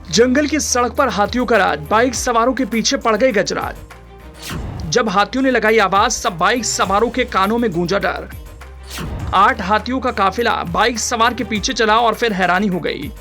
जंगल की सड़क पर हाथियों का राज, बाइक सवारों के पीछे पड़ गए गजराज। जब हाथियों ने लगाई आवाज, सब बाइक सवारों के कानों में गूंजा डर। 8 हाथियों का काफिला बाइक सवार के पीछे चला और फिर हैरानी हो गई।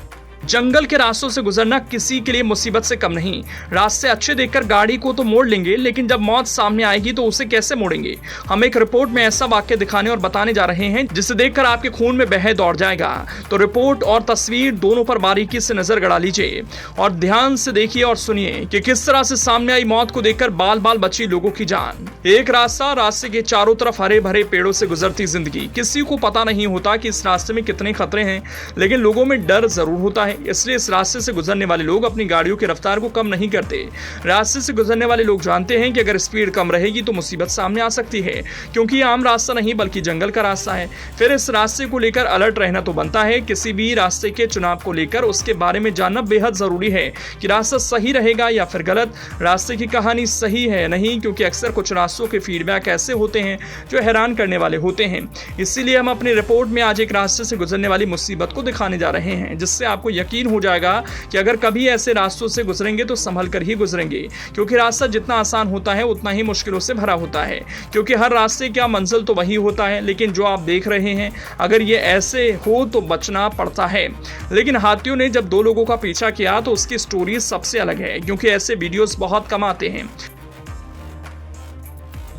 जंगल के रास्तों से गुजरना किसी के लिए मुसीबत से कम नहीं। रास्ते अच्छे देखकर गाड़ी को तो मोड़ लेंगे, लेकिन जब मौत सामने आएगी तो उसे कैसे मोड़ेंगे। हम एक रिपोर्ट में ऐसा वाक्य दिखाने और बताने जा रहे हैं जिसे देखकर आपके खून में बह दौड़ जाएगा। तो रिपोर्ट और तस्वीर दोनों पर बारीकी से नजर गड़ा लीजिए और ध्यान से देखिए और सुनिए कि किस तरह से सामने आई मौत को देखकर बाल बाल बची लोगों की जान। एक रास्ते के चारों तरफ हरे भरे पेड़ों से गुजरती जिंदगी। किसी को पता नहीं होता कि इस रास्ते में कितने खतरे हैं, लेकिन लोगों में डर जरूर होता है। इसलिए इस रास्ते से गुजरने वाले लोग अपनी गाड़ियों की रफ्तार को कम नहीं करते। रास्ते से गुजरने वाले लोग जानते हैं कि अगर स्पीड कम रहेगी तो मुसीबत सामने आ सकती है, क्योंकि आम रास्ता नहीं बल्कि जंगल का रास्ता है। फिर इस रास्ते को लेकर अलर्ट रहना तो बनता है। किसी भी रास्ते के चुनाव को लेकर उसके बारे में जानना बेहद जरूरी है कि रास्ता सही रहेगा या फिर गलत। रास्ते की कहानी सही है नहीं, क्योंकि अक्सर कुछ रास्तों के फीडबैक ऐसे होते हैं जो हैरान करने वाले होते हैं। इसीलिए हम अपनी रिपोर्ट में आज एक रास्ते से गुजरने वाली मुसीबत को दिखाने जा रहे हैं, जिससे आपको यकीन हो जाएगा कि अगर कभी ऐसे रास्तों से गुजरेंगे तो संभल कर ही गुजरेंगे, क्योंकि रास्ता जितना आसान होता है उतना ही मुश्किलों से भरा होता है। क्योंकि हर रास्ते का मंजिल तो वही होता है, लेकिन जो आप देख रहे हैं अगर ये ऐसे हो तो बचना पड़ता है। लेकिन हाथियों ने जब 2 लोगों का पीछा किया तो उसकी स्टोरी सबसे अलग है, क्योंकि ऐसे वीडियोस बहुत कम आते हैं।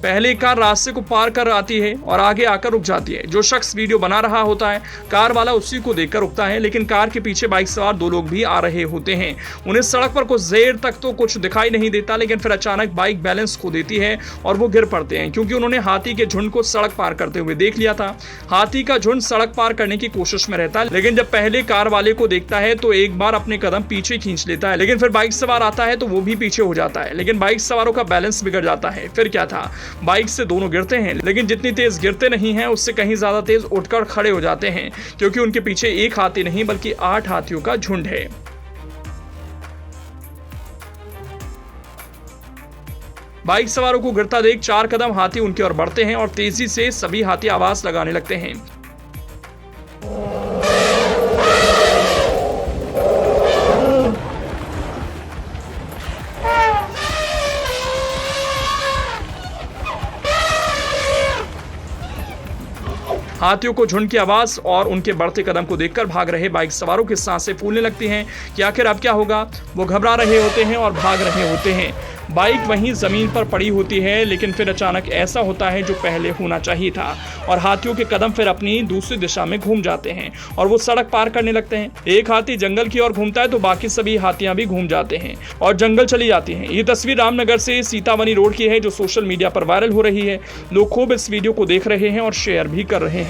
पहले कार रास्ते को पार कर आती है और आगे आकर रुक जाती है। जो शख्स वीडियो बना रहा होता है, कार वाला उसी को देखकर रुकता है, लेकिन कार के पीछे बाइक सवार 2 लोग भी आ रहे होते हैं। उन्हें सड़क पर कुछ देर तक तो कुछ दिखाई नहीं देता, लेकिन फिर अचानक बाइक बैलेंस खो देती है और वो गिर पड़ते हैं, क्योंकि उन्होंने हाथी के झुंड को सड़क पार करते हुए देख लिया था। हाथी का झुंड सड़क पार करने की कोशिश में रहता है, लेकिन जब पहले कार वाले को देखता है तो एक बार अपने कदम पीछे खींच लेता है, लेकिन फिर बाइक सवार आता है तो वो भी पीछे हो जाता है। लेकिन बाइक सवारों का बैलेंस बिगड़ जाता है। फिर क्या था, बाइक से दोनों गिरते हैं, लेकिन जितनी तेज गिरते नहीं हैं उससे कहीं ज्यादा तेज उठकर खड़े हो जाते हैं, क्योंकि उनके पीछे एक हाथी नहीं बल्कि 8 हाथियों का झुंड है। बाइक सवारों को गिरता देख 4 कदम हाथी उनकी ओर बढ़ते हैं और तेजी से सभी हाथी आवाज लगाने लगते हैं। हाथियों को झुंड की आवाज और उनके बढ़ते कदम को देखकर भाग रहे बाइक सवारों की सांसें फूलने लगती हैं कि आखिर अब क्या होगा। वो घबरा रहे होते हैं और भाग रहे होते हैं। बाइक वहीं जमीन पर पड़ी होती है, लेकिन फिर अचानक ऐसा होता है जो पहले होना चाहिए था और हाथियों के कदम फिर अपनी दूसरी दिशा में घूम जाते हैं और वो सड़क पार करने लगते हैं। एक हाथी जंगल की ओर घूमता है तो बाकी सभी हाथियां भी घूम जाते हैं और जंगल चली जाती हैं। ये तस्वीर रामनगर से सीतावनी रोड की है, जो सोशल मीडिया पर वायरल हो रही है। लोग खूब इस वीडियो को देख रहे हैं और शेयर भी कर रहे हैं।